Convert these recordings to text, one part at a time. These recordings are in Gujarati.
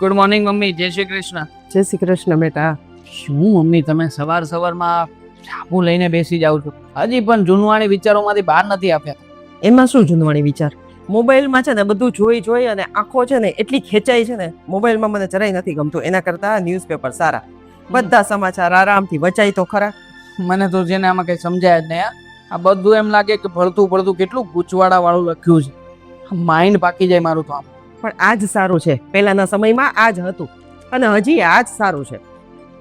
Good morning mummy. જય શ્રી કૃષ્ણ. જય શ્રી કૃષ્ણ બેટા. શું મમ્મી તમે સવારમાં સાબુ લઈને બેસી જાવ છો? હજી પણ જૂનવાણી વિચારોમાંથી બહાર નથી આપ્યા. એમાં શું જૂનવાણી વિચાર? મોબાઈલમાં છે ને બધું જોઈ અને આંખો છે ને એટલી ખેંચાઈ છે ને, મોબાઈલમાં મને જરાય નથી ગમતું. એના કરતા ન્યૂઝપેપર સારા. બધા સમાચાર આરામથી વચાય તો ખરા. મને તો જેને આમાં કઈ સમજાય જ નહીં. આ બધું એમ લાગે કે ભળતું કેટલું ગૂંચવાડા વાળું લખ્યું છે. માઇન્ડ પાકી જાય મારું તો આમ. પણ આ જ સારું છે. પહેલાના સમયમાં આ જ હતું અને હજી આ જ સારું છે.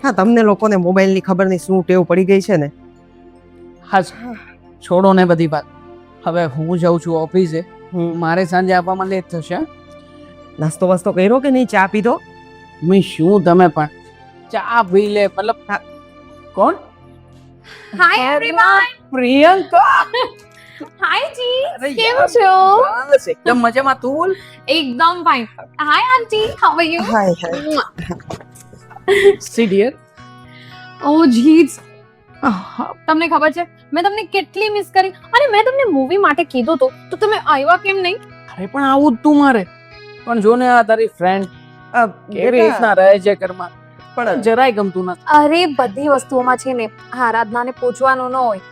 હા, તમને લોકોને મોબાઈલની ખબર નહીં શું ટેવ પડી ગઈ છે ને. હા, છોડો ને બધી વાત. હવે હું જાઉં છું ઓફિસે. મારે સાંજે આપવામાં લેટ થશે. નાસ્તો વાસ્તો કર્યો કે નહીં? ચા પીધો? મમ્મી શું તમે પણ ચા પી લે? મતલબ કોણ? Hi everyone. પ્રિયંકા. હાય જી. અરે કેમ યાર, છો? બસ એકદમ મજામાં. તું બોલ. એકદમ fine. Hi aunty, how are you? Hi. See dear. ઓ જીત, તમને ખબર છે મેં તમને કેટલી મિસ કરી અને મેં તમને મૂવી માટે કીધું તો તમે આવ્યા કેમ નહીં? અરે પણ આવું જ તું મારે. પણ જો ને આ તારી ફ્રેન્ડ કેવી રીતના રહે છે ઘરમાં, પણ જરાય ગમતું નથી. અરે બધી વસ્તુઓમાં છે ને આરાધનાને પૂછવાનું ન હોય.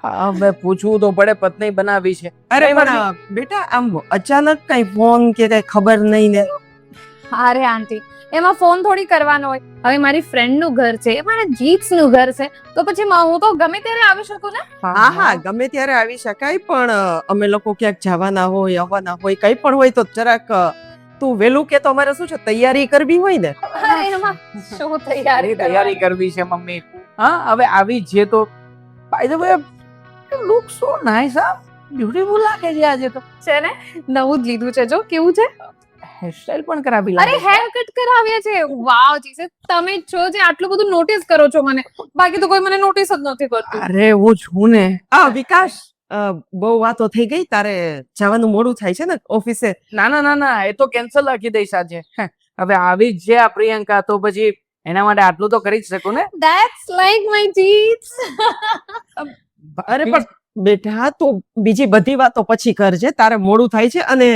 હા, હવે પૂછવું તો પડે. પત્ની બનાવી છે. અરે પણ બેટા, આમ અચાનક કઈ ફોન કે કઈ ખબર નહીં ને. અરે આંટી, એમાં ફોન થોડી કરવાનો હોય. હવે મારી ફ્રેન્ડ નું ઘર છે, મારા જીત્સ નું ઘર છે, તો પછી હું તો ગમે ત્યારે આવી શકું ને. હા, ગમે ત્યારે આવી શકાય. પણ અમે લોકો ક્યાંક જવાના હોય, આવવાના હોય, કઈ પણ હોય તો જરાક તું વેલું કે તો અમારે શું છે, તૈયારી કરવી હોય ને. અરે એમાં શું તૈયારી કરવી છે મમ્મી. હા, હવે આવી છે તો by the way look so nice. આ બ્યુટીફુલ લાગે છે આજે તો. છે ને, નવું જ લીધું છે. જો કેવું છે. હેરસ્ટાઈલ પણ કરાવી અરે હેર કટ કરાવ્યા છે. વાવ જીસે, તમે જ છો જે આટલું બધું નોટિસ કરો છો મને. બાકી તો કોઈ મને નોટિસ જ નથી કરતું. અરે હું છું ને. વિકાસ, બહુ વાતો થઈ ગઈ. તારે જવાનું મોડું થાય છે ને ઓફિસે. ના, એ તો કેન્સલ રાખી દઈશ આજે. હવે આવી જ છે આ પ્રિયંકા, તો પછી એના માટે આટલું તો કરી જ શકું ને. ધેટ્સ લાઈક માય જીટ્સ. અરે પણ બેટા, તું બીજી બધી વાતો પછી કરજે. તારે મોડું થાય છે અને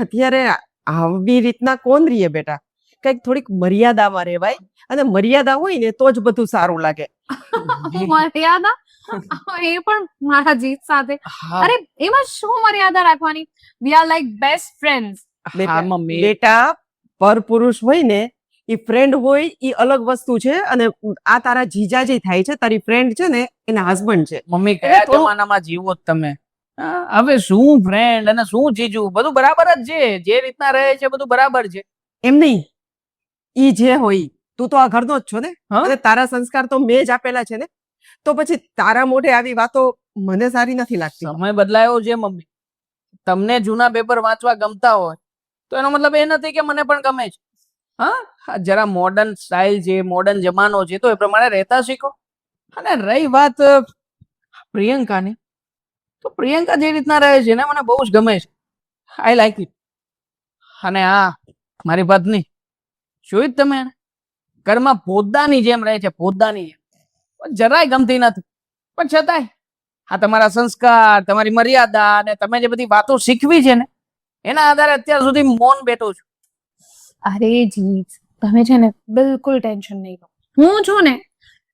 અત્યારે આવી રીતના કોણ રહીએ બેટા? કઈક થોડીક મર્યાદામાં રહેવાય, અને મર્યાદા હોય ને તો જ બધું સારું લાગે. મર્યાદા? એ પણ મારા જીત સાથે. અરે એમાં શું મર્યાદા રાખવાની? We are like best friends. હા મમ્મી. બેટા, પર પુરુષ હોય ને એ ફ્રેન્ડ હોય એ અલગ વસ્તુ છે, અને આ તારા જીજાજી થાય છે, તારી ફ્રેન્ડ છે ને એના હસબન્ડ છે. મમ્મી કયા જમાનામાં જીવો તમે? હવે શું ફ્રેન્ડ અને શું જીજુ, બધું બરાબર જ છે. જે રીતના રહે છે બધું બરાબર છે. એમ નહીં, ઈ જે હોય, તું તો આ ઘરનો જ છો ને, અને તારા સંસ્કાર તો મેં જ આપેલા છે ને, તો પછી તારા મોઢે આવી વાતો મને સારી નથી લાગતી. સમય બદલાયો છે મમ્મી. તમને જૂના પેપર વાંચવા ગમતા હોય તો એનો મતલબ એ નથી કે મને પણ ગમે છે. હા, જરા મોડર્ન સ્ટાઇલ છે, મોડર્ન જમાનો છે, તો એ પ્રમાણે રહેતા શીખો. અને રહી વાત પ્રિયંકાની, તો પ્રિયંકા જે રીતના રહે છે ને મને બહુ જ ગમે છે. I like it. અને મારી પત્ની જોઈ જ તમે, ઘરમાં પોદાની જેમ રહે છે, પોદાની જેમ. જરાય ગમતી નથી. પણ છતાંય આ તમારા સંસ્કાર, તમારી મર્યાદા અને તમે જે બધી વાતો શીખવી છે ને, એના આધારે અત્યાર સુધી મૌન બેઠો છું. અરે જીત, તમે છે ને બિલકુલ ટેન્શન નહીં લો. હું છું ને,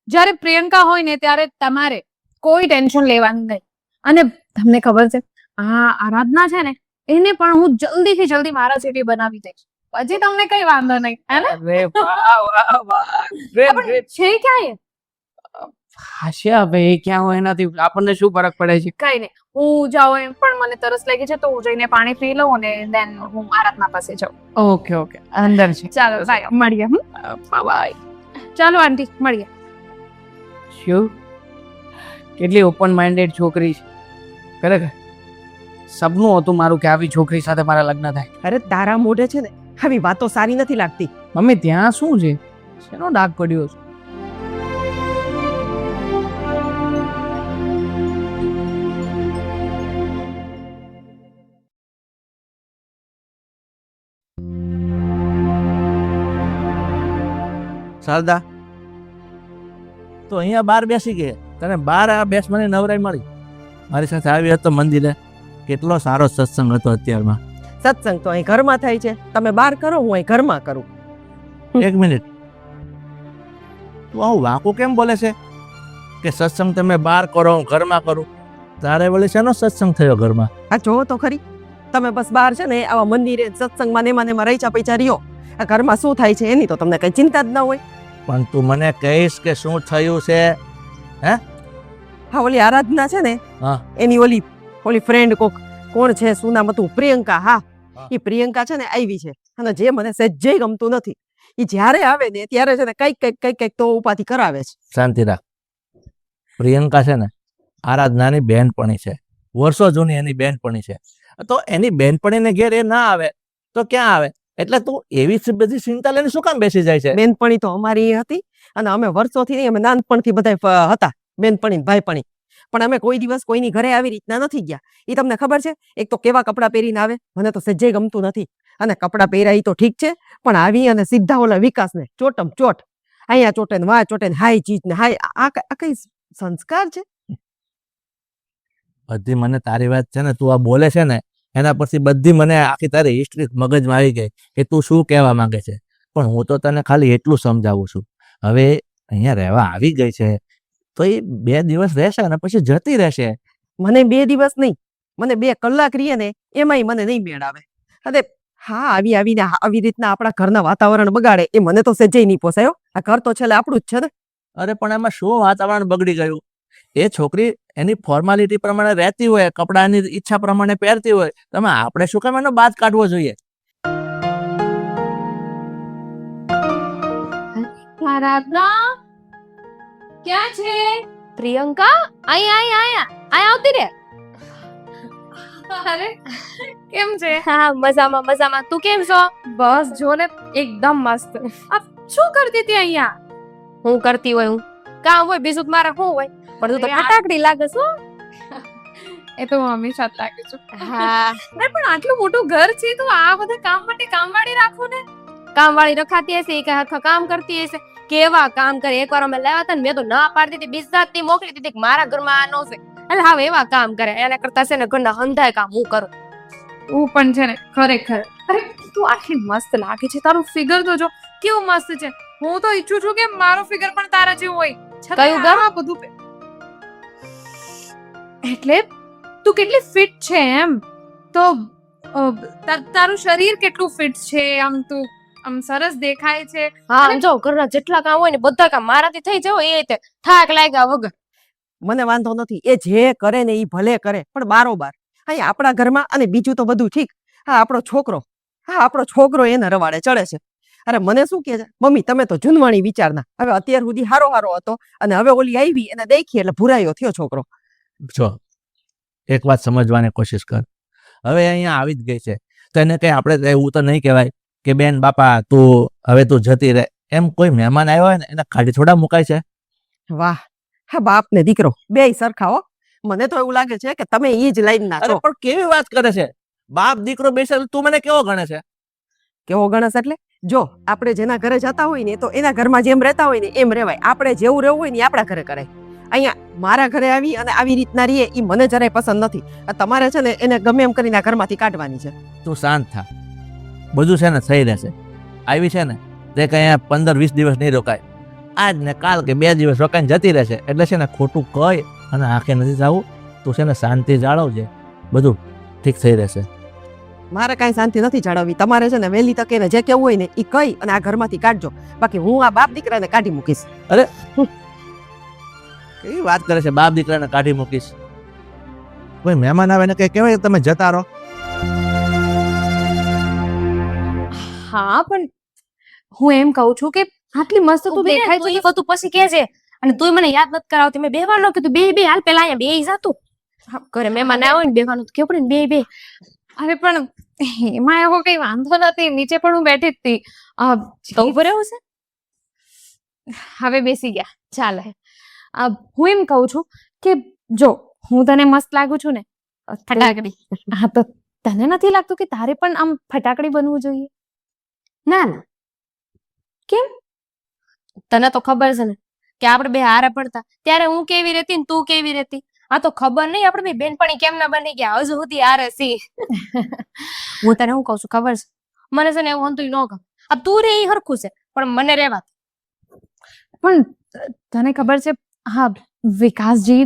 જ્યારે પ્રિયંકા હોય ને ત્યારે તમારે કોઈ ટેન્શન લેવાનું નહીં. અને તમને ખબર છે, આ આરાધના છે ને, એને પણ હું જલ્દી મારા સિટી બનાવી દઈશ. પછી તમને કઈ વાંધો નહીં, હે ને? અરે વાહ વાહ, ગ્રેટ ગ્રેટ. છે ક્યાં એ? હાશિયા, હવે એ ક્યાં હોય એનાથી આપણને શું ફરક પડે છે? કઈ નહીં, હું જાઉં એમ પણ મને તરસ લાગી છે, તો હું જઈને પાણી પી લઉં અને દેન હું આરાધના પાસે જાઉં. ઓકે, અંદર છે. ચાલો બાય, મળીએ. બાય. ચાલો આંટી, મળીએ. શું કેટલી ઓપન માઇન્ડેડ છોકરી છે ખરેખર. સપનું હતું મારું કે આવી છોકરી સાથે મારા લગ્ન થાય. અરે તારા મોઢે છે ને આવી વાતો સારી નથી લાગતી. મમ્મી ત્યાં શું છે? શેનો ડાઘ પડ્યો છે? શારદા, તો અહીંયા બહાર બેસી ગઈ. તને બહાર આ બેસવાની નવરાઈ મળી. મારી સાથે આવી હતો મંદિરે. કેટલો સારો સત્સંગ હતો અત્યારમાં. સત્સંગ તો અહીં ઘરમાં થાય છે, તમે બહાર કરો, હું અહીં ઘરમાં કરું. એક મિનિટ, તું આવું વાંકું કેમ બોલે છે કે સત્સંગ તમે બહાર કરો હું ઘરમાં કરું? તારે વળી શેનો સત્સંગ થયો ઘરમાં? આ જોવો તો ખરી, તમે બસ બહાર છે ને આવા મંદિરે સત્સંગમાં ને એમાં રહીચા પૈસા રહ્યો. આ ઘરમાં શું થાય છે એની તો તમને કઈ ચિંતા જ ન હોય. પણ તું મને કહીશ કે શું થયું છે? હા, ઓલી આરાધના છે ને, હા. એની ઓલી ફ્રેન્ડ કોણ છે, શું નામ હતું, પ્રિયંકા. હા, હા. એ પ્રિયંકા છે ને આવી છે, અને જે મને સહેજે ગમતું નથી. એ જ્યારે આવે ને ત્યારે છે ને કઈક તો ઉપાધિ કરાવે છે. શાંતિ રાખ. પ્રિયંકા છે ને આરાધનાની બહેનપણી છે, વર્ષો જૂની એની બહેનપણી છે. તો એની બહેનપણીને ઘેર એ ના આવે તો ક્યાં આવે? એટલે તું એવી બધી ચિંતા લઈને શું કામ બેસી જાય છે? બેનપણી તો અમારી એ હતી, અને અમે વર્ષોથી નહીં, અમે નાનપણથી બધા હતા બેનપણી ભાઈપણી. પણ અમે કોઈ દિવસ કોઈની ઘરે આવી રીતના નથી ગયા. એ તમને ખબર છે, એક તો કેવા કપડાં પહેરીને આવે, મને તો સહેજે ગમતું નથી. અને કપડાં પહેરાય તો ઠીક છે, પણ આવી અને સીધા ઓલા વિકાસને ચોટમ ચોટ, અહીંયા ચોટે ને વાહ ચોટે ને હાય ચીજ ને હાય, આ કઈ સંસ્કાર છે? બધી મને તારી વાત છે ને, તું આ બોલે છે ને એના પરથી બધી મને આખી તારી હિસ્ટ્રી મગજમાં આવી ગઈ કે તું શું કહેવા માંગે છે. પણ હું તો તને ખાલી એટલું સમજાવું છું, હવે અહીંયા રહેવા આવી ગઈ છે તો એ 2 દિવસ રહેશે અને પછી જતી રહેશે. મને 2 દિવસ નહીં, મને 2 કલાક રહીએ ને એમાંય મને નહીં મેળ આવે. અને હા, આવીને આવી રીતના આપણા ઘરના વાતાવરણ બગાડે એ મને તો સહેજે નહીં પોસાયો. આ ઘર તો છેલ્લે આપણું જ છે ને. અરે પણ એમાં શું વાતાવરણ બગડી ગયું? એ છોકરી એની ફોર્માલિટી પ્રમાણે રહેતી હોય, કપડાની ઈચ્છા પ્રમાણે પહેરતી હોય, તમે આપણે શું કામ એનો બાદ કાઢવો જોઈએ? આરાધના ક્યાં છે? પ્રિયંકા, આય આવતી રે. અરે કેમ છે? હા, મજામાં મજામાં. તું કેમ છો? બસ જો ને એકદમ મસ્ત. આ શું કરતી હતી અહીંયા? હું કરતી હોય, હું કામ હોય બીજું તો મારે શું હોય, પણ તું તો અરે આ- ફટાકડી લાગે છો. એ તો હું હંમેશા જ લાગુ છું. હા, અરે પણ આટલું મોટું ઘર છે તો આ બધા કામ માટે કામવાળી રાખો ને. કામવાળી રખાતી હશે, કે હાથમાં કામ કરતી હશે. કેવા કામ કરે! એકવાર અમે લાવ્યા હતા ને, મેં તો ના પાડતી હતી, બીજાથી મોકલી દીધી કે મારા ઘરમાં આ ન છે. એટલે હવે એવા કામ કરે, એના કરતા છે ને ઘરના હંધાય કામ હું કરું. તું પણ છે ને ખરેખર. અરે તું આટલી મસ્ત લાગે છે, તારું ફિગર તો જો કેવું મસ્ત છે. હું તો ઈચ્છું છું કે મારો ફિગર પણ તારા જેવું હોય. છતાંય કયું ઘર? આ બધું એટલે તું કેટલી ફિટ છે એમ તો તારું શરીર કેટલું ફિટ છે, આમ તું આમ સરસ દેખાય છે. હા, આમ જો ઘરના જેટલા કામ હોય ને બધા કામ મારાથી થઈ જાવ એ રીતે થાક લાગ્યા વગર. મને વાંધો નથી, એ જે કરે ને એ ભલે કરે, પણ બારોબાર અહીંયા આપણા ઘરમાં. અને બીજું તો બધું ઠીક, હા આપણો છોકરો એને રવાડે ચડે છે. અરે મને શું કહે છે, મમ્મી તમે તો જૂનવાણી વિચારના, હવે અત્યાર સુધી હારો હતો અને હવે ઓલી આવી એને દેખી એટલે ભૂરાયો થયો છોકરો. જો એક વાત સમજવાની કોશિશ કર. હવે અહીંયા આવી જ ગઈ છે તો એને કઈ આપણે એવું તો નહીં કહેવાય કે બેન બાપા તું જતી રહે. એમ કોઈ મહેમાન આવ્યો હોય ને એને કાઢી થોડા મુકાય છે? વાહ, હા, બાપ ને દીકરો બેય સરખા હો. મને તો એવું લાગે છે કે તમે ઈ જ લાઈન ના અરે છો. પણ કેવી વાત કરે છે? બાપ દીકરો બેસે તું મને કેવો ગણે છે? કેવો ગણસ એટલે જો આપણે જેના ઘરે જતા હોય ને તો એના ઘરમાં જેમ રહેતા હોય ને એમ રહેવાય. આપણે જેવું રહેવું હોય ને આપણા ઘરે કરાય. અહીંયા મારા ઘરે આવી અને આવી રીતના રહીએ એ મને જરાય પસંદ નથી. આ તમારે છે ને એને ગમે એમ કરીને આ ઘરમાંથી કાઢવાની છે. તું શાંત થા, બધું છે ને થઈ રહેશે. આવી છે ને તે કઈ 15-20 દિવસ નહીં રોકાય. આજ ને કાલ કે 2 દિવસ રોકાઈને જતી રહેશે. એટલે છે ને ખોટું કહી અને આંખે નથી થવું. તું છે ને શાંતિ જાળવજે, બધું ઠીક થઈ રહેશે. મારે કાંઈ શાંતિ નથી જાળવવી. તમારે છે ને વહેલી તકે ને જે કેવું હોય ને એ કહી અને આ ઘરમાંથી કાઢજો. બાકી હું આ બાપ દીકરાને કાઢી મૂકીશ. કેવી વાત કરે છે? બાપ દીકરાને કાઢી મૂકીશ? કોઈ મહેમાન આવે ને કઈ કહેવાય તમે જતા રહો? હા પણ હું એમ કહું છું કે આટલી મસ્ત તું દેખાય તું છે એ બધું પછી કહેજે. અને તું મને યાદ નથી કરાવતી. મેં બેહવાનું કીધું, બે હાલ પેલા અહીંયા બેહી જાતું. ઘરે મહેમાન આવ્યો ને બેહવાનું તો કેવું પડે ને, બે. અરે પણ એમાં એવો કઈ વાંધો નથી, નીચે પણ હું બેઠી જ હતી. તો ઉભો રહેવું છે? હવે બેસી ગયા ચાલે. હું એમ કહું છું કે જો હું તને મસ્ત લાગુ છું ને ફટાકડી? હા તો તને નથી લાગતું કે તારે પણ આમ ફટાકડી બનવું જોઈએ? ના ના, કેમ? તને તો ખબર છે ને કે આપણે બે હારે પડતા ત્યારે હું કેવી રહેતી ને તું કેવી રહેતી. આ તો ખબર નહીં આપણે બે બેનપણી કેમ ના બની ગયા હજુ સુધી હારે સી. હું તને શું કહું છું ખબર છે, મને છે ને એવું હતું ન ગમે. આ તું રે એ હરખું છે પણ મને રેવા દે. પણ તને ખબર છે, હા, વિકાસજી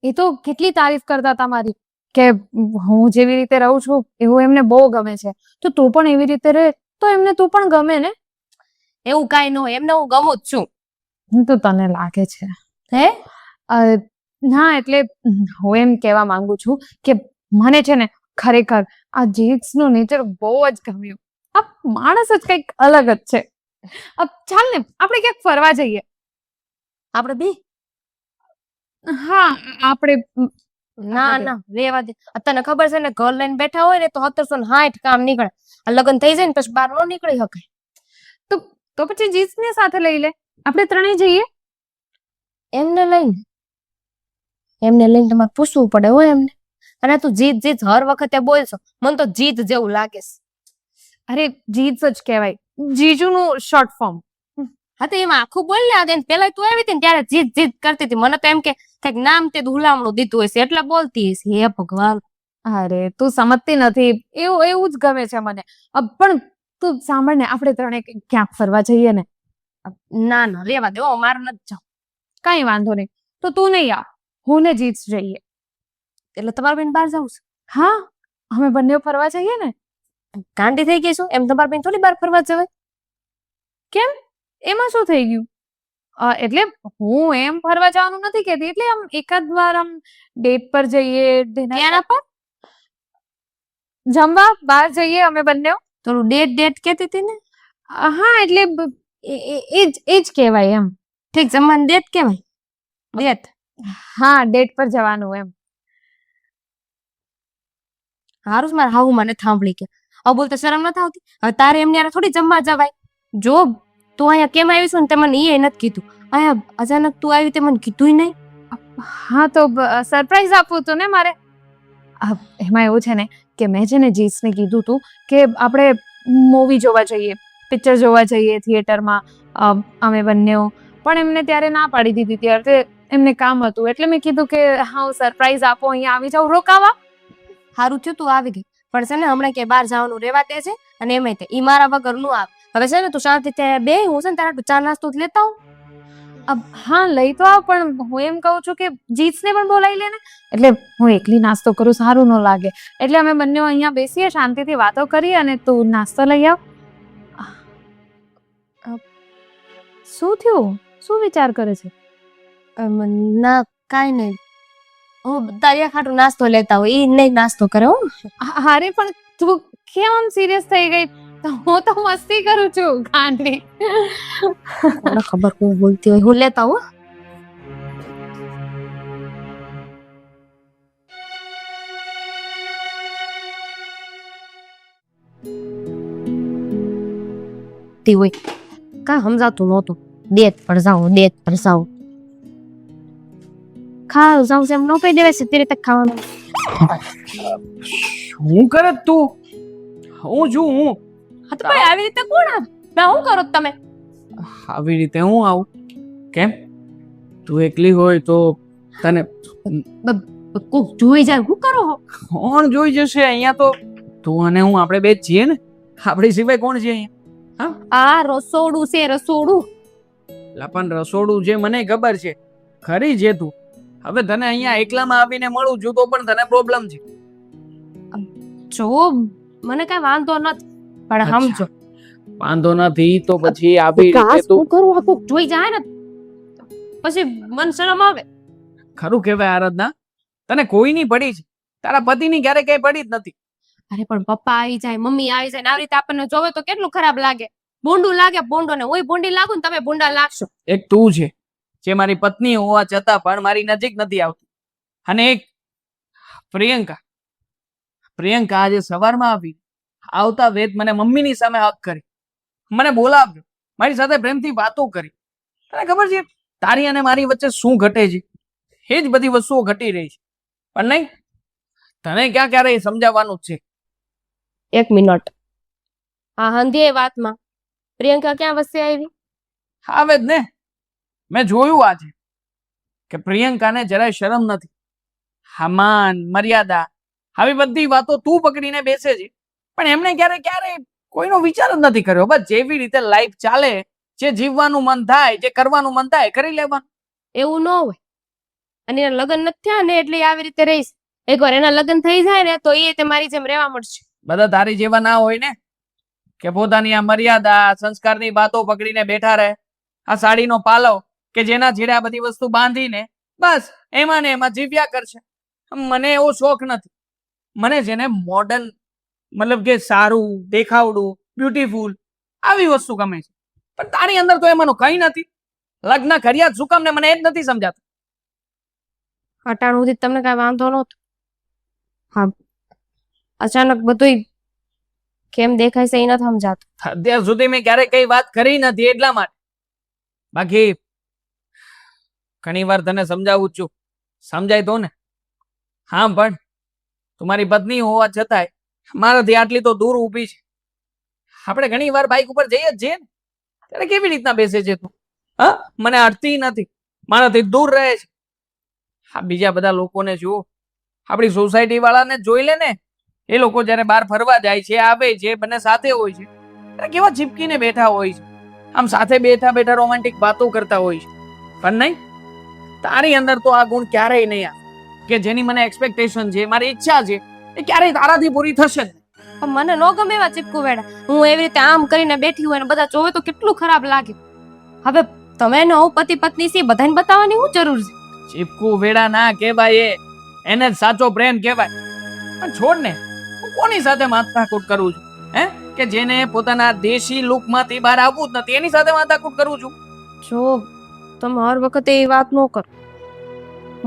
એ તો કેટલી તારીફ કરતા હતા મારી કે હું જેવી રીતે રહું છું એવું એમને બહુ ગમે છે, તો તું પણ એવી રીતે રહે તો એમને તું પણ ગમે ને. એવું કાંઈ ન હોય, એમને હું ગમું જ છું. તો તને લાગે છે. હે અ, ના એટલે હું એમ કહેવા માંગુ છું કે મને છે ને ખરેખર આ જીત્સનું નેચર બહુ જ ગમ્યું. આ માણસ જ કંઈક અલગ જ છે. ચાલ ને આપણે ક્યાંક ફરવા જઈએ. આપણે બી? હા, આપણે ના ના રેવા દે. આ તને ખબર છે ને ઘર લઈને બેઠા હોય ને તો 760 કામ નીકળે. આ લગ્ન થઈ જાય ને પછી બહાર ન નીકળી શકાય. તો પછી જીત્સને સાથે લઈ લે, આપણે ત્રણેય જઈએ. એમને લઈને તમારે પૂછવું પડે હોય એમને. અને તું જીત જીત હર વખતે બોલશો, મને તો જીત જેવું લાગે છે. અરે જીત્સ જ કહેવાય, જીજુનું શોર્ટ ફોર્મ. હા તો એમાં આખું બોલ ને. આ પેલા તું આવી હતી ને ત્યારે જીત જીત કરતી હતી. મને તો એમ કે કંઈક નામ તે હુલામણું દીધું હશે એટલે બોલતી હશે. હે ભગવાન. અરે તું સમજતી નથી, એવું એવું જ ગમે છે મને. પણ તું સાંભળ ને, આપણે ત્રણે ક્યાંક ફરવા જઈએ ને. ના ના રેવા દે, ઓ મારે નથી જાવ. કઈ વાંધો નહીં, તો તું નહીં આ, હું ને જીત્સ જઈએ. એટલે તમારે બેન બહાર જવું છે? હા, અમે બંને ફરવા જઈએ ને. ગાંડી થઈ ગઈ છું? એમ તમારે બેન થોડી બહાર ફરવા જવાય. કેમ, એમાં શું થઈ ગયું? એટલે હું એમ ફરવા જવાનું નથી કહેતી, એટલે આમ એકાદ વાર આમ ડેટ પર જઈએ, ક્યાં પર? જમવા બહાર જઈએ અમે બંને. થોડું ડેટ ડેટ કહેતી હતી ને. હા એટલે એ જ કહેવાય એમ. ઠીક, જમવાનું ડેટ કહેવાય. ડેટ? હા, ડેટ પર જવાનું એમ. હારું જ મારે હાહુ મને થાંભળી કે હવે બોલતા શરમ નથી આવતી? હવે તારે એમને યાર થોડી જમવા જવાય. જો તું અહીંયા કેમ આવી છું ને તે મને એ નથી કીધું. અહીંયા અચાનક તું આવી તે મને કીધું નહીં. હા તો સરપ્રાઈઝ આપવું હતું ને મારે. એમાં એવું છે ને કે મેં છે ને જીસને કીધું હતું કે આપણે મૂવી જોવા જઈએ, પિક્ચર જોવા જઈએ થિયેટરમાં અમે બંને. પણ એમને ત્યારે ના પાડી દીધી. ત્યારે એમને કામ હતું એટલે મેં કીધું કે હા હું સરપ્રાઈઝ આપો, અહીંયા આવી જાઉં રોકાવા. સારું થયું તું આવી ગઈ. પણ છે ને હમણાં ક્યાંય બહાર જવાનું રેવા દે છે. અને એમાંય તે ઈ મારા વગર નું આવે. હવે છે ને તું શાંતિથી બે હું છે ને તારા ચા નાસ્તો જ લેતા આવું. હા લઈ તો આવ, પણ હું એમ કહું છું કે જીત્સને પણ બોલાવી લે ને. એટલે હું એકલી નાસ્તો કરું સારું ન લાગે, એટલે અમે બંને અહીંયા બેસીએ, શાંતિથી વાતો કરીએ અને તું નાસ્તો લઈ આવ. શું થયું, શું વિચાર કરે છે? ના કાંઈ નહીં, હું તારી ખાટું નાસ્તો લેતા હોય ઈ નહીં નાસ્તો કરે. હો અરે પણ તું કેમ સિરિયસ થઈ ગઈ? હું તો મસ્તી કરું છું ગાંડી. મને ખબર હું બોલતી હોય. હું લેતા હો. હોય કા સમજાતું નહોતું. ડેટ પર જાઉં, ડેટ પર જાઉં. ખાવા જાઉં છે એમ ન કહી દેવાય છે તે રીતે ખાવાનું. શું કરે તું? હું છું હું. હા તો ભાઈ આવી રીતે કોણ આવે? ના હું કરો તમે? આવી રીતે હું આવું? કેમ, તું એકલી હોય તો તને કોક જોઈ જાય શું કરો? કોણ જોઈ જશે? અહીંયા તો તું અને હું આપણે બે જ છીએ ને. આપણી સિવાય કોણ છે અહીંયા? આ રસોડું છે, રસોડું. પણ રસોડું છે મને ખબર છે ખરી છે તું. હવે તને અહીંયા એકલામાં આવીને મળું છું તો પણ તને પ્રોબ્લેમ છે. જો મને કઈ વાંધો નથી, પણ સમજો વાંધો નથી તો પછી આવી રીતે તું કરું? આ કોક જોઈ જાય ને પછી મન શરમ આવે. ખરું કહેવાય આરાધના, તને કોઈની પડી છે, તારા પતિની ક્યારે કઈ પડી જ નથી. અરે પણ પપ્પા આવી જાય, મમ્મી આવી જાય ને આવી રીતે આપણને જોવે તો કેટલું ખરાબ લાગે. ભૂંડું લાગે. ભૂંડો ને હું ભૂંડી લાગુ ને તમે ભૂંડા લાગશો. એક તું છે જે મારી પત્ની હોવા છતાં પણ મારી નજીક નથી આવતી, અને એક પ્રિયંકા. પ્રિયંકા આજે સવારમાં આવી, આવતા વેત મને મમ્મીની સામે હક કરી, મને બોલાવ્યો, મારી સાથે પ્રેમથી વાતો કરી. તને ખબર છે તારી અને મારી વચ્ચે શું ઘટે છે? એ જ બધી વસ્તુઓ ઘટી રહી છે. પણ નહીં, તને ક્યાં ક્યારે સમજાવવાનું જ છે. એક મિનિટ. આ હંધી વાતમાં પ્રિયંકા ક્યાં વસે આવી? આવે જ ને. મેં જોયું આજે કે પ્રિયંકાને જરાય શરમ નથી. હા માન મર્યાદા આવી બધી વાતો તું પકડીને બેસે છે, પણ એમણે ક્યારે કોઈનો વિચાર જ નથી કર્યો. બસ જેવી રીતે લાઈફ ચાલે, જે જીવવાનું મન થાય, જે કરવાનું મન થાય કરી લેવાનું. એવું ન હોય. અને એના લગ્ન નથી થયા ને એટલે એ આવી રીતે રહીશ. એકવાર એના લગ્ન થઈ જાય ને તો એ તમારી જેમ રહેવા મળશે. બધા તારી જેવા ના હોય ને કે પોતાની આ મર્યાદા સંસ્કારની વાતો પકડીને બેઠા રહે. આ સાડીનો પાલવ કે જેના છેડે આ બધી વસ્તુ બાંધીને બસ એમાં ને એમાં જીવ્યા કરશે. મને એવો શોખ નથી. મને છે ને મોડર્ન, મતલબ કે સારું દેખાવડું, બ્યુટીફુલ આવી વસ્તુ ગમે છે. પણ તારી અંદર તો એમાંનું કઈ નથી. લગ્ન કર્યા જ શું કામ ને મને એ જ નથી સમજાતું. અટાણ સુધી તમને કઈ વાંધો નહોતો. હા, અચાનક બધું કેમ દેખાય છે એ નથી સમજાતું. અત્યાર સુધી મેં ક્યારેય કઈ વાત કરી નથી એટલા માટે. બાકી ઘણી વાર તને સમજાવું જ છું, સમજાય તો ને. હા, પણ તું મારી પત્ની હોવા છતાંય મારાથી આટલી તો દૂર ઊભી છે. આપણે ઘણી વાર બાઇક ઉપર જઈએ જ છીએ ને, ત્યારે કેવી રીતના બેસે છે તું? હા, મને અડતી નથી, મારાથી દૂર રહે છે. હા, બીજા બધા લોકોને જુઓ, આપણી સોસાયટી વાળાને જોઈ લે ને. એ લોકો જયારે બહાર ફરવા જાય છે, આવે છે, બંને સાથે હોય છે, ત્યારે કેવા ચીપકીને બેઠા હોય છે. આમ સાથે બેઠા બેઠા રોમેન્ટિક વાતો કરતા હોય છે. પણ નહીં, તારી અંદર તો આ ગુણ ક્યારેય નહીં આવે કે જેની મને એક્સપેક્ટેશન છે, મારી ઈચ્છા છે, એ ક્યારેય તારાથી પૂરી થશે જ નહીં. પણ મને ન ગમે એવા ચીપકુ વેડા. હું એવી રીતે આમ કરીને બેઠી હોય ને બધા જોવે તો કેટલું ખરાબ લાગે. હવે તમે ને હું પતિ પત્ની છે, બધાને બતાવવાની શું જરૂર છે? ચીપકુ વેડા ના કહેવાય, એને જ સાચો પ્રેમ કહેવાય. પણ છોડ ને, હું કોની સાથે માથાકૂટ કરું છું? હે, કે જેને પોતાના દેશી લુકમાંથી બહાર આવવું જ નથી, એની સાથે માથાકૂટ કરું છું? જો તમે હર વખતે એ વાત ન કરો.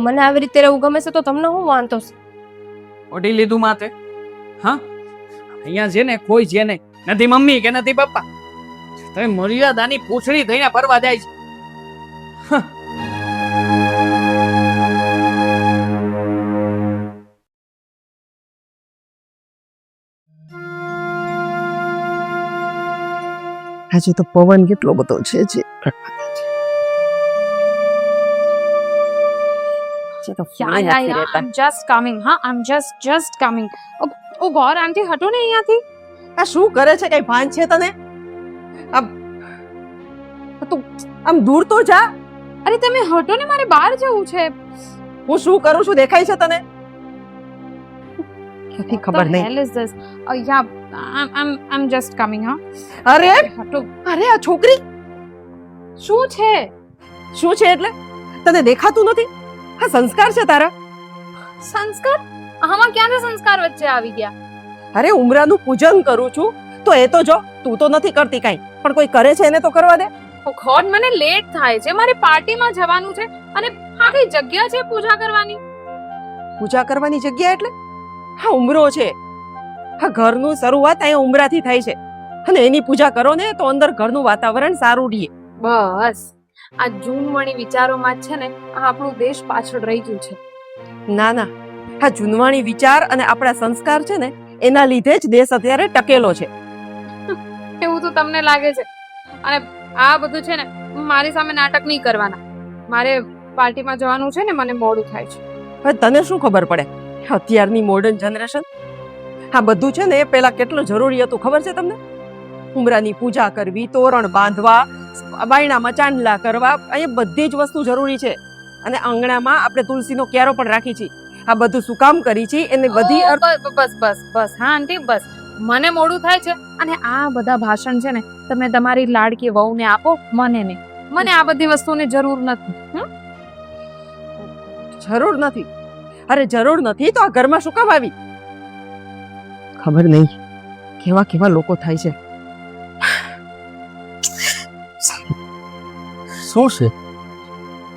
મને આવી રીતે રહેવું ગમે છે તો તમને શું વાંધો છે? ઓઢી લીધું માથે. હા, અહીંયા છે ને કોઈ છે નહીં, નથી મમ્મી કે નથી પપ્પા. તમે મર્યાદાની પૂંછડી થઈને ફરવા જાય છે. આજે તો પવન કેટલો બધો છે જે I'm just coming. હા, I'm just coming. ઓ ગોર આંટી હટો ને અહીંયાથી. આ શું કરે છે? કઈ ભાન છે તને? આમ તું આમ દૂર તો જા. અરે તમે હટો ને, મારે બહાર જવું છે. હું શું કરું છું દેખાય છે તને? નથી ખબર The નહીં. hell is this? Yeah, I'm just coming. હા, અરે હટો. અરે આ છોકરી શું છે? શું છે એટલે તને દેખાતું નથી? આ સંસ્કાર છે તારા? સંસ્કાર? આમાં ક્યાંથી સંસ્કાર વચ્ચે આવી ગયા? અરે ઉમરાનું પૂજન કરું છું તો એ તો જો તું તો નથી કરતી કાઈ, પણ કોઈ કરે છે એને તો કરવા દે. ઓ ગોડ, મને લેટ થાય છે, મારે પાર્ટીમાં જવાનું છે અને આ કઈ જગ્યા છે પૂજા કરવાની? પૂજા કરવાની જગ્યા એટલે હા ઉમરો છે. હા, ઘરનું શરૂઆત અહીંયા ઉમરાથી થાય છે અને એની પૂજા કરો ને તો અંદર ઘરનું વાતાવરણ સારું રહે. બસ આ જૂનવાણી વિચારોમાં જ છે ને આ આપણું દેશ પાછળ રહી ગયું છે. ના ના, હા જૂનવાણી વિચાર અને આપણા સંસ્કાર છે ને એના લીધે જ દેશ અત્યારે ટકેલો છે. એવું તો તમને લાગે છે. અને આ બધું છે ને મારી સામે નાટક નહીં કરવાના. મારે પાર્ટીમાં જવાનું છે ને, મને મોડું થાય છે. હવે તને શું ખબર પડે અત્યારની મોડર્ન જનરેશન? હા બધું છે ને એ પહેલા કેટલું જરૂરી હતું ખબર છે તમને? ઉમરાની પૂજા કરવી, તોરણ બાંધવા, બાયણામાં ચાંદલા કરવા, એ બધી જ વસ્તુ જરૂરી છે. અને આંગણામાં આપણે તુલસીનો ક્યારો પણ રાખી છીએ. આ બધું શું કામ કરી છે એને બધી ઓ, બસ હા આંટી, બસ. મને મોડું થાય છે અને આ બધા ભાષણ છે ને તમે તમારી લાડકી વહુને આપો, મને નહીં. મને આ બધી વસ્તુની જરૂર નથી. જરૂર નથી. અરે જરૂર નથી તો આ ઘરમાં શું કામ આવી? ખબર નહીં કેવા કેવા લોકો થાય છે. શું છે?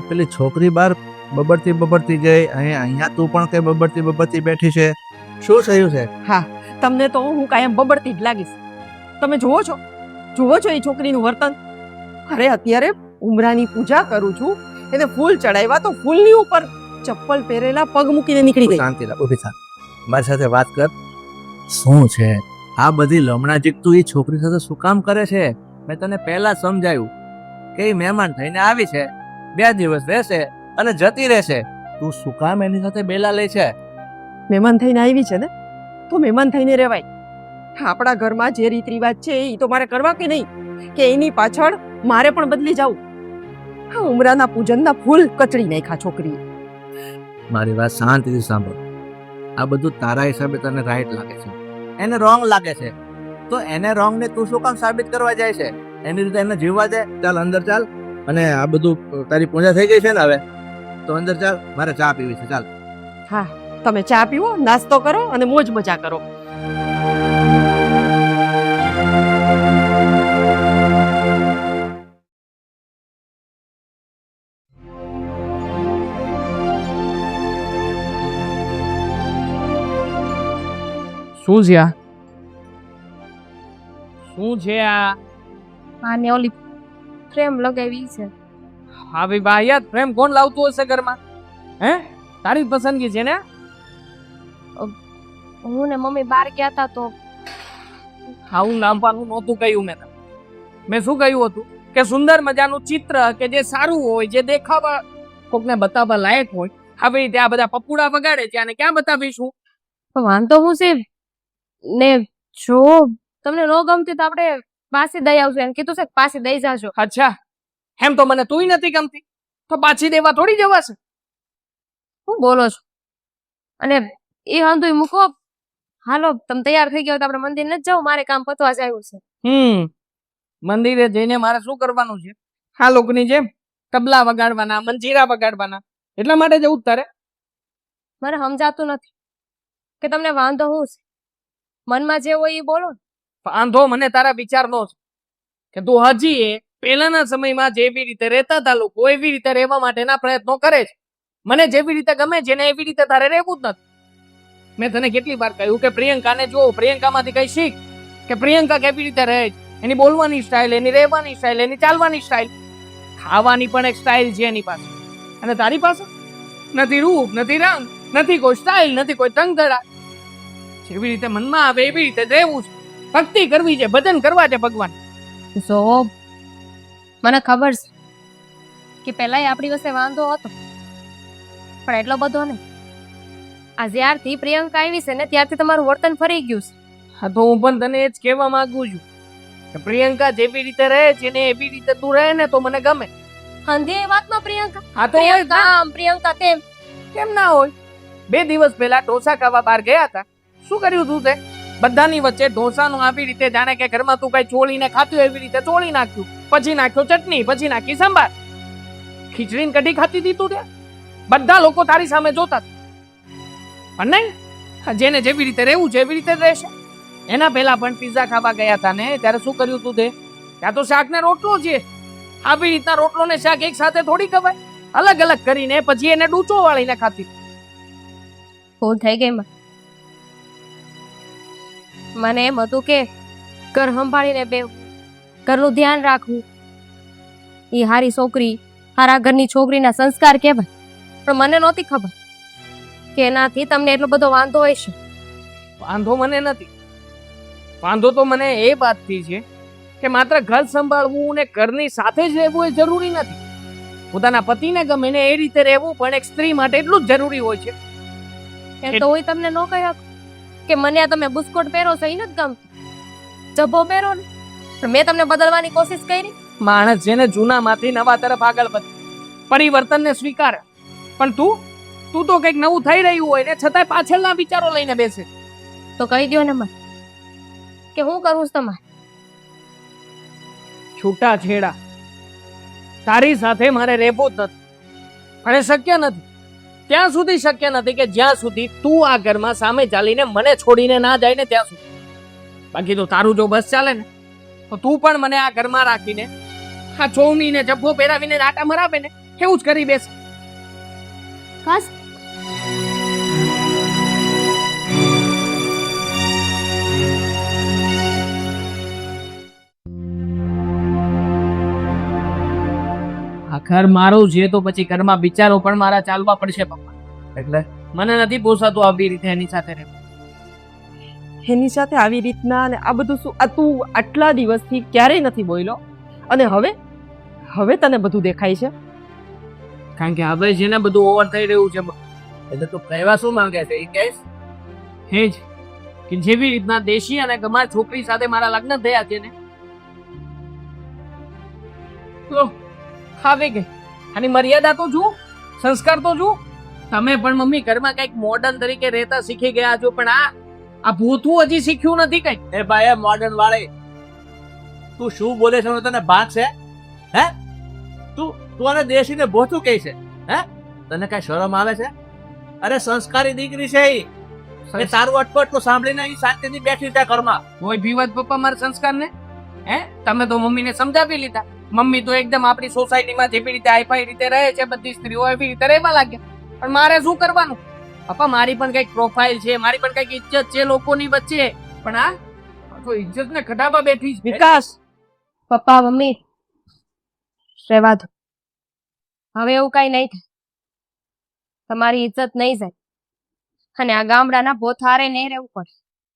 પેલી છોકરી બાર બબડતી ગઈ, અહીંયા તું પણ કઈ બબડતી બેઠી છે. શું થયું છે? હા, તમને તો હું કાયમ બબડતી જ લાગીશ. તમે જુઓ છો એ છોકરીનું વર્તન. અરે અત્યારે ઉમરાની પૂજા કરું છું, એને ફૂલ ચડાવ્યા તો ફૂલની ઉપર ચપ્પલ પહેરેલા પગ મૂકીને નીકળી ગઈ. શાંતિ રાખ, ઊભી થા, મારી સાથે વાત કર. શું છે આ બધી લમણાજીક? તું એ છોકરી સાથે શું કામ કરે છે? મેં તને પહેલા સમજાયું કે એ મહેમાન થઈને આવી છે, 2 દિવસ રહેશે અને જતી રહેશે. તું શું કામ એની સાથે બેલા લે છે? મહેમાન થઈને આવી છે ને, તો મહેમાન થઈને રહેવાય. આપણા ઘરમાં જે રીત રિવાજ છે એ તો મારે કરવા કે નહીં, કે એની પાછળ મારે પણ બદલી જાવું? હા, ઉમરાના પૂજનના ફૂલ કચડી નાખ્યા છોકરી. મારી વાત શાંતિથી સાંભળ. આ બધું તારા હિસાબે તને રાઈટ લાગે છે, એને રોંગ લાગે છે. તો એને રોંગ ને તું શું કામ સાબિત કરવા જાય છે? એની રીતે એને જીવવા દે. ચાલ અંદર ચાલ. અને આ બધું તારી પૂજા થઈ ગઈ છે ને હવે, તો અંદર ચાલ, મારે ચા પીવી છે. ચાલ. હા, તમે ચા પીવો, નાસ્તો કરો અને મોજ મજા કરો. શું છે આ? શું છે આ? આને ઓલી ફ્રેમ લગાવી છે. આવી બાહિયાત પ્રેમ કોણ લાવતું હશે ઘરમાં? હે, તારી જ પસંદગી છે ને? હું ને મમ્મી બહાર ગયા હતા તો આવું લાંબાનું નહોતું કહ્યું મેં તમને. મેં શું કહ્યું હતું કે સુંદર મજાનું ચિત્ર કે જે સારું હોય, જે દેખાવા કોકને બતાવવા લાયક હોય, હવે ત્યાં બધા પપુડા વગાડે છે, આને ક્યાં બતાવીશું? વાંધો હું છે ને, જો તમને ન ગમતી તો આપણે પાછી દઈ આવશું. એને કીધું છે કે પાછી દઈ જાજો. અચ્છા, એમ તો મને તુંય નથી ગમતી, તો પાછી દેવા થોડી જવાશે? શું બોલો છો? અને એ વાંધો મૂકો, હાલો તમે તૈયાર થઈ ગયા હોય તો આપણે મંદિર નથી જવું? મારે કામ પતવા જ આવ્યું છે. મંદિરે જઈને મારે શું કરવાનું છે? આ લોકોની જેમ તબલા વગાડવાના, મંજીરા વગાડવાના, એટલા માટે જવું તારે? મારે સમજાતું નથી કે તમને વાંધો શું છે. મનમાં જે હોય એ બોલો. વાંધો મને તારા વિચારનો છે કે તું હજી એ પહેલાના સમયમાં જેવી રીતે રહેતા હતા લોકો એવી રીતે રહેવા માટેના પ્રયત્નો કરે છે. મને જેવી રીતે ગમે છે ને એવી રીતે તારે રહેવું જ નથી. મેં તને કેટલી વાર કહ્યું કે પ્રિયંકાને જો, પ્રિયંકામાંથી કઈ શીખ કે પ્રિયંકા કેવી રીતે રહે છે, એની બોલવાની સ્ટાઇલ, એની રહેવાની સ્ટાઇલ, એની ચાલવાની સ્ટાઇલ, ખાવાની પણ એક સ્ટાઇલ છે એની પાસે. અને તારી પાસે નથી રૂપ, નથી રંગ, નથી કોઈ સ્ટાઇલ, નથી કોઈ તંગધડા. જેવી રીતે મનમાં આવે એવી રીતે રહેવું છે. ભક્તિ કરવી છે, ભજન કરવા છે ભગવાન. જો મને ખબર છે કે પહેલા આપણી વચ્ચે વાંધો હતો, પણ એટલો બધો નહીં. આ જ્યારથી પ્રિયંકા આવી છે ને ત્યારથી તમારું વર્તન ફરી ગયું છે. હા, તો હું પણ તને એ જ કહેવા માંગુ છું કે પ્રિયંકા જેવી રીતે રહે છે ને એવી રીતે તું રહે ને તો મને ગમે. અંધે એ વાતમાં પ્રિયંકા, હા તો હોય જ પ્રિયંકા ને. આમ, પ્રિયંકા તેમ. કેમ ના હોય? 2 દિવસ પહેલા ઢોસા ખાવા બહાર ગયા હતા. શું કર્યું તું તે? બધાની વચ્ચે ઢોસાનું આવી રીતે જાણે કે ઘરમાં તું કઈ ચોળીને ખાતું એવી રીતે ચોળી નાખ્યું, પછી નાખ્યો ચટણી, પછી નાખી સંભાર, ખીચડીને કઢી ખાતી હતી તું ત્યાં. બધા લોકો તારી સામે જોતા હતા. પણ નહીં, જેને જેવી રીતે રહેવું છે એવી રીતે જ રહેશે. એના પહેલા પણ પિઝા ખાવા ગયા હતા ને, ત્યારે શું કર્યું તું તે? ત્યાં તો શાક ને રોટલો છે. આવી રીતના રોટલો ને શાક એક સાથે થોડી ખવાય, અલગ અલગ કરીને પછી એને ડૂચો વાળીને ખાતી. ભૂલ થઈ ગઈ મને એમ હતું કે ઘર સંભાળીને બેહવું, ઘરનું ધ્યાન રાખવું એ હારી છોકરી, હારા ઘરની છોકરીના સંસ્કાર કહેવાય. પણ મને નહોતી ખબર કે એનાથી તમને એટલો બધો વાંધો હશે. વાંધો મને નથી. વાંધો તો મને એ વાતથી છે કે માત્ર ઘર સંભાળવું ને ઘરની સાથે જ રહેવું એ જરૂરી નથી. પોતાના પતિને ગમે ને એ રીતે રહેવું પણ એક સ્ત્રી માટે એટલું જ જરૂરી હોય છે. એમ તો હું તમને ન કહી શકું કે મને આ તમે બુસ્કોટ પહેરો છો એ નથી ગમતું, જબ્બો પહેરો ને. પણ મેં તમને બદલવાની કોશિશ કરી. માણસ જેને જૂનામાંથી નવા તરફ આગળ વધે, પરિવર્તનને સ્વીકારે. પણ તું તો કંઈક નવું થઈ રહ્યું હોય ને છતાંય પાછળના વિચારો લઈને બેસે. તો કહી દો ને મને કે હું કરું છું તમારે. છૂટા છેડા તારી સાથે મારે રહેવું જ નથી. પણ એ શક્ય નથી. ત્યાં સુધી શક્ય નથી કે જ્યાં સુધી તું આ ઘરમાં સામે ચાલીને મને છોડીને ના જાય ને ત્યાં સુધી. બાકી તો તારું જો બસ ચાલે ને તો તું પણ મને આ ઘરમાં રાખીને આ ચોવણીને જબ્બો પહેરાવીને આટા મરાવે ને એવું જ કરી બેસ. બસ આ ઘર મારું છે તો પછી ઘરમાં વિચારો પણ મારા ચાલવા પડશે પપ્પા. એટલે મને નથી પોસાતું આવી રીતે એની સાથે રહેવું. એની સાથે આવી રીતના અને આ બધું શું? આ તું આટલા દિવસથી ક્યારેય નથી બોલ્યો અને હવે તને બધું દેખાય છે? કારણ કે હવે છે ને બધું ઓવર થઈ રહ્યું છે. એટલે તું કહેવા શું માંગે છે એ કહીશ? હે જ કે જેવી રીતના દેશી અને ગમાર છોકરી સાથે મારા લગ્ન થયા છે ને, તો આવી ગઈ. આની મર્યાદા તો જુઓ, સંસ્કાર તો જુઓ. તમે પણ મમ્મી ઘરમાં કઈક મોડર્ન તરીકે રહેતા શીખી ગયા છો, પણ આ ભૂતું હજી શીખ્યું નથી કઈ. એ ભાઈ મોડર્ન વાળી, તું શું બોલે છે એનો તને ભાગ છે? હે તું આને દેશીને ભોતું કહે છે? હે તને કઈ શરમ આવે છે? અરે સંસ્કારી દીકરી છે ઈ. એ તારું અટપટ તો સાંભળીને ઈ શાંતિથી બેઠી ત્યાં ઘરમાં. કોઈ ભીવત પપ્પા મારા સંસ્કારને? હે તમે તો મમ્મીને સમજાવી લીધા. મમ્મી તો એકદમ આપણી સોસાયટીમાં જેવી રીતે હાઈફાઈ રીતે રહે છે, બધી સ્ત્રીઓ એવી રીતે રહેવા લાગ્યા. પણ મારે શું કરવાનું? પપ્પા મારી પણ કઈક પ્રોફાઇલ છે, મારી પણ કઈક ઇજ્જત છે લોકોની વચ્ચે. પણ આ તો ઇજ્જત ને ખટાવા બેઠી છે. વિકાસ, પપ્પા મમ્મી રહેવા દો. હવે એવું કઈ નહીં થાય. તમારી ઇજ્જત નહીં જાય અને આ ગામડાના ભોથારે નહીં રહેવું પડે.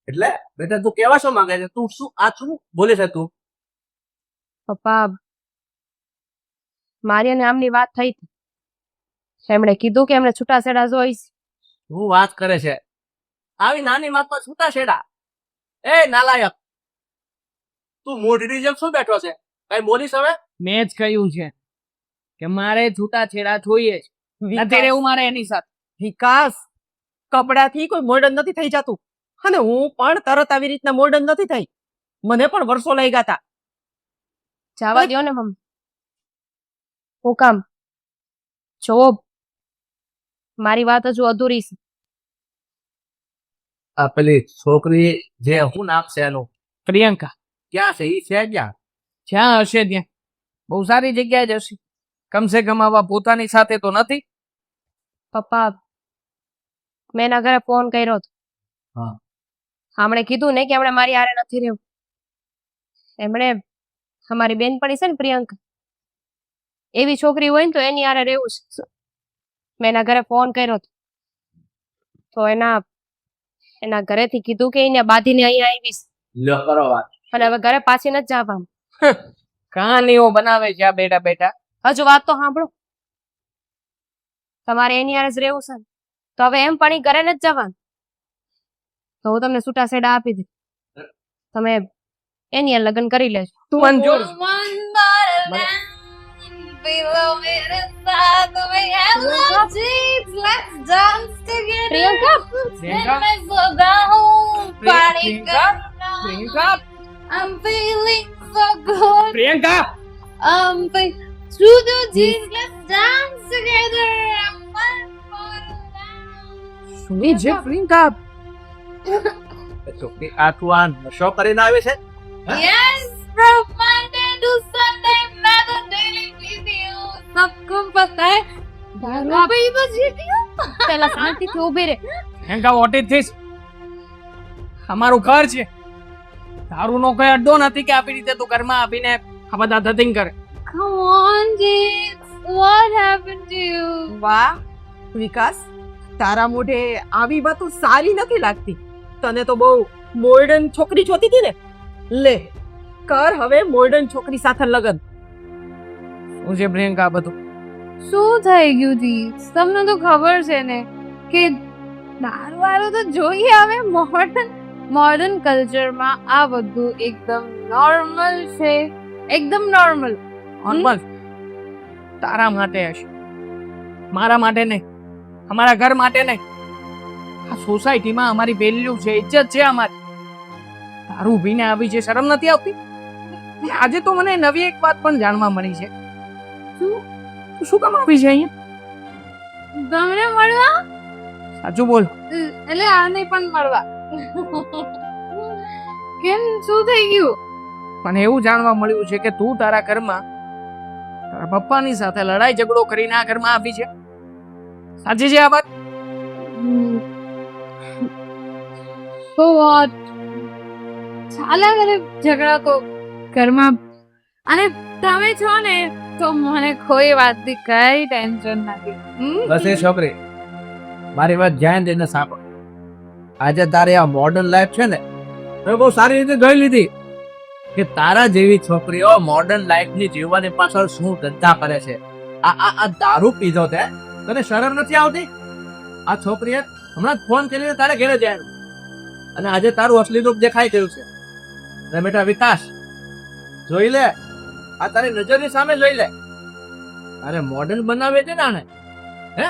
એટલે બેટા તું કેવા શું માંગે છે? તું શું બોલે છે તું? પપ્પા મારી અને આમની વાત થઈ હતી. એમણે કીધું કે એમણે છૂટાછેડા જોઈશ. શું વાત કરે છે? આવી નાની વાતમાં છૂટાછેડા? એ નાલાયક, તું મોઢી જેમ શું બેઠો છે? કઈ બોલીશ હવે? મેં જ કહ્યું છે કે મારે છૂટાછેડા જોઈએ છે. નથી રહેવું મારે એની સાથે. વિકાસ, કપડાથી કોઈ મોડર્ન નથી થઈ જતું. અને હું પણ તરત આવી રીતના મોડર્ન નથી થઈ. મને પણ વર્ષો લઈ ગયા. જવા દ્યો ને મમ્મી. હું કામ જો મારી વાત હજુ અધૂરી છે. આ પેલી છોકરી જે હું નામ છે એનું? પ્રિયંકા ક્યાં છે? ઈ છે ક્યાં? જ્યાં હશે ત્યાં બહુ સારી જગ્યાએ જ હશે. કમસે કમ આવા પોતાની સાથે તો નથી. પપ્પા મેં એના ઘરે ફોન કર્યો હતો. હા. હમણે કીધું ને કે હમણે મારી હારે નથી રહેવું. એમણે અમારી બેનપણી છે ને પ્રિયંકા, એવી છોકરી હોય ને તો એની હારે રહેવું છે. મેં એના ઘરે ફોન કર્યો હતો તો એના ઘરેથી કીધું કે એને બાંધીને અહીંયા આવીશ લ્યો કરો વાત. અને હવે ઘરે પાછી નથી જવાનું. કહાનીઓ બનાવે છે આ બેટા બેટા. હજુ વાત તો સાંભળો. તમારે એની હારે જ રહેવું છે ને, તો હવે એમ પણ ઈ ઘરે નથી જવાનું. તો હું તમને છૂટાછેડા આપી દઉં, તમે એની હારે લગ્ન કરી લેજો. તું મંજૂર? પ્રિયંકા પ્રિયંકા સુની છે પ્રિયંકા? છોકરી આ તું આ નશો કરીને આવે છે? सबको पता है भाई बस પેલા શાંતિથી ઊભી રહે. Priyanka what is this? અમારું ઘર છે, તારું નો કોઈ અડ્ડો નથી કે આવી રીતે તું ઘરમાં આવીને આ બધા ધતિંગ કરે. Come on, Jeet. What happened to you? વાહ વિકાસ, તારા મોઢે આવી વાતો સારી નથી લાગતી. તને તો બહુ મોડર્ન છોકરી જોતી હતી ને. લે કર હવે મોડર્ન છોકરી સાથે લગન. શું છે પ્રિયંકા બધું? શું થઈ ગયું જીત? તમને તો ખબર છે ને કે દારૂ વાળું તો જોઈએ. હવે મોડર્ન કલ્ચરમાં આ બધું એકદમ નોર્મલ છે. એકદમ નોર્મલ. નોર્મલ તારા માટે હશે, મારા માટે નહીં, અમારા ઘર માટે નહીં. આ સોસાયટીમાં અમારી વેલ્યુ છે, ઇજ્જત છે અમારી. તારું પીને આવી છે, શરમ નથી આવતી? આજે તો મને નવી એક વાત પણ જાણવા મળી છે. શું કામ આવી છે અહીંયા? તમને મળવા? સાચું બોલ. એટલે આને પણ મળવા. કેમ, શું થઈ ગયું? મને એવું જાણવા મળ્યું છે કે તું તારા ઘરમાં તારા પપ્પાની સાથે લડાઈ ઝઘડો કરીને આ ઘરમાં આવી છે. સાચી છે આ વાત? તો what? ચાલ્યા કરે ઝઘડા તો ઘરમાં. અને તમે છો ને તો મને કોઈ વાતની કઈ ટેન્શન નથી. બસ એ છોકરી મારી વાત ધ્યાન દઈને સાંભળ. આજે તારી આ મોડર્ન લાઈફ છે ને મેં બહુ સારી રીતે જોઈ લીધી કે તારા જેવી છોકરીઓ મોડર્ન લાઈફની જીવવાની પાછળ શું ધંધા કરે છે. આ દારૂ પીધો તે તને શરમ નથી આવતી? આ છોકરીએ હમણાં ફોન કરીને તારે ઘરે જાય અને આજે તારું અસલી રૂપ દેખાઈ ગયું છે. અરે બેટા વિકાસ, જોઈ લે, આ તારી નજરની સામે જોઈ લે. અરે મોડર્ન બનાવે છે ને આને, હે?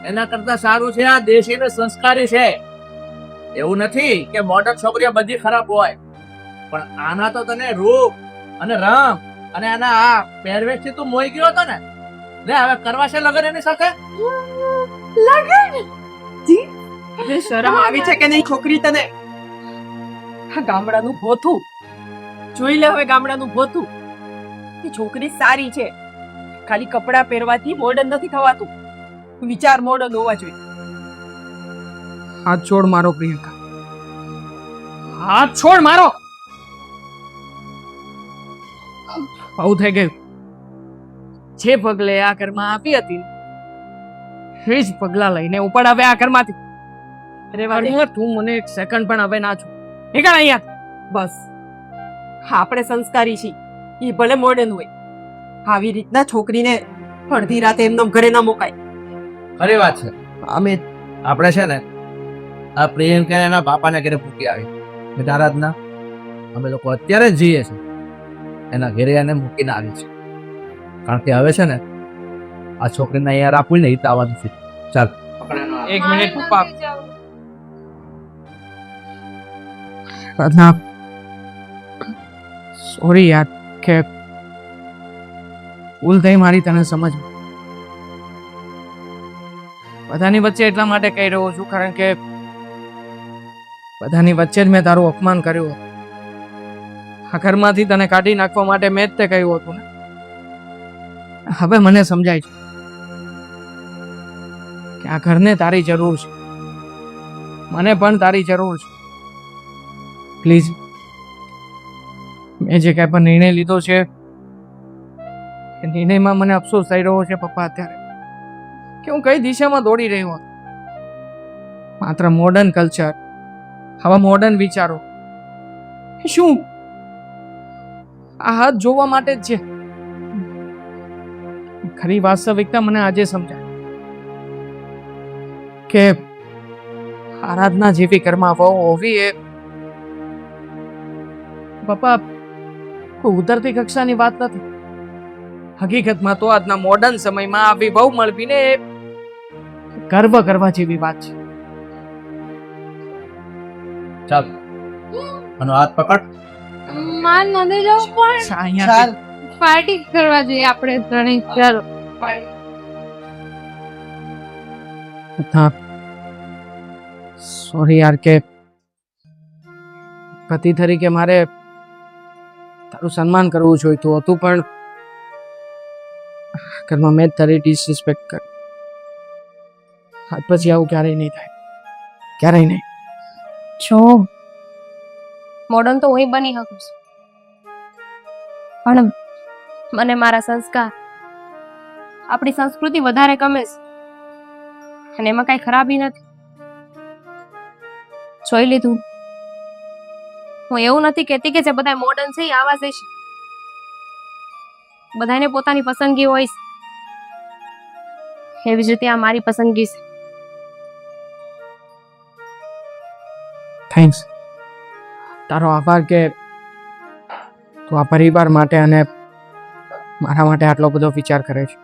એના કરતા સારું છે આ દેશી ને સંસ્કારી છે. એવું નથી કે મોડર્ન છોકરીઓ બધી ખરાબ હોય, પણ આના તો તને રૂપ અને રંગ અને આના આ પહેરવેશ થી તું મોઈ ગયો હતો ને. લે હવે કરવા છે લગન એની સાથે? અરે શરમ આવી છે કે નહીં છોકરી તને? આ ગામડાનું ભોથું જોઈ લે. હવે ગામડાનું ભોથું. એ છોકરી સારી છે, ખાલી કપડાં પહેરવાથી મોડર્ન નથી થવાતું. વિચાર મોડર્ન હોવા જોઈએ. હાથ છોડ મારો પ્રિયંકા, હાથ છોડ મારો. આવું થઈ ગયું. જે પગલે આ ઘરમાં આપી હતી એ જ પગલા લઈને ઉપાડ આ ઘરમાંથી. રહેવા દે. તું મને એક સેકન્ડ પણ હવે ના છું. નીકળ અહીંયા. બસ, આપણે સંસ્કારી છીએ, એ ભલે મોડર્ન હોય. આવી રીતના છોકરીને અડધી રાતે એમનો ઘરે ન મુકાય. ખરી વાત છે. અમે આપણે છે ને આ પ્રિયંકા એના બાપાને ઘરે મૂકી આવી બેટા આરાધના. અમે લોકો અત્યારે જ જઈએ છીએ એના ઘરે એને મૂકીને આવી છે, કારણ કે હવે છે ને આ છોકરીને અહીંયા રાખવું ને હિત આવવાનું છે. ચાલ એક મિનિટ પપ્પા. રાધના, સોરી યાર કે ભૂલ થઈ મારી તને સમજ. બધાની વચ્ચે એટલા માટે કહી રહ્યો છું કારણ કે બધાની વચ્ચે જ મેં તારું અપમાન કર્યું હતું. આ ઘરમાંથી તને કાઢી નાખવા માટે મેં જ તે કહ્યું હતું ને. હવે મને સમજાય છે કે આ ઘરને તારી જરૂર છે, મને પણ તારી જરૂર છે. પ્લીઝ, મેં જે કાંઈ પણ નિર્ણય લીધો છે એ નિર્ણયમાં મને અફસોસ થઈ રહ્યો છે પપ્પા અત્યારે કે હું કઈ દિશામાં દોડી રહ્યો હતો. માત્ર મોડર્ન કલ્ચર, આવા મોડર્ન વિચારો, શું આ હાથ જોવા માટે જ છે? ખરી વાસ્તવિકતા મને આજે સમજાય કે આરાધના જેવી ઘરમાં વહુ હોવી એ પપ્પા કોઈ ઉતરતી કક્ષાની વાત નથી. હકીકતમાં તો આજના મોડર્ન સમયમાં આવી વહુ મળવી ને એ ગર્વ કરવા જેવી વાત છે. ચાલ આનો હાથ પકડ. માન નથી જવું પણ અહીંયા પાર્ટી કરવા જોઈએ આપણે ત્રણેય. ચાલો હા, સોરી યાર કે પતિ તરીકે મારે તારું સન્માન કરવું જોઈતું હતું, પણ ઘરમાં મેં જ તારી ડિસરિસ્પેક્ટ કરી. આજ પછી આવું ક્યારેય નહીં થાય, ક્યારેય નહીં. જો મોડર્ન તો હું બની શકું છું, પણ મને મારા સંસ્કાર, આપણી સંસ્કૃતિ વધારે ગમે છે અને એમાં કઈ ખરાબી નથી. જોઈ લીધું. હું એવું નથી કહેતી કે જે બધા મોડર્ન છે એ આવા જ છે. બધાને પોતાની પસંદગી હોય છે, એવી જ રીતે આ મારી પસંદગી છે. થેન્ક્સ, તારો આભાર કે તું આ પરિવાર માટે અને મારા માટે આટલો બધો વિચાર કરે છે.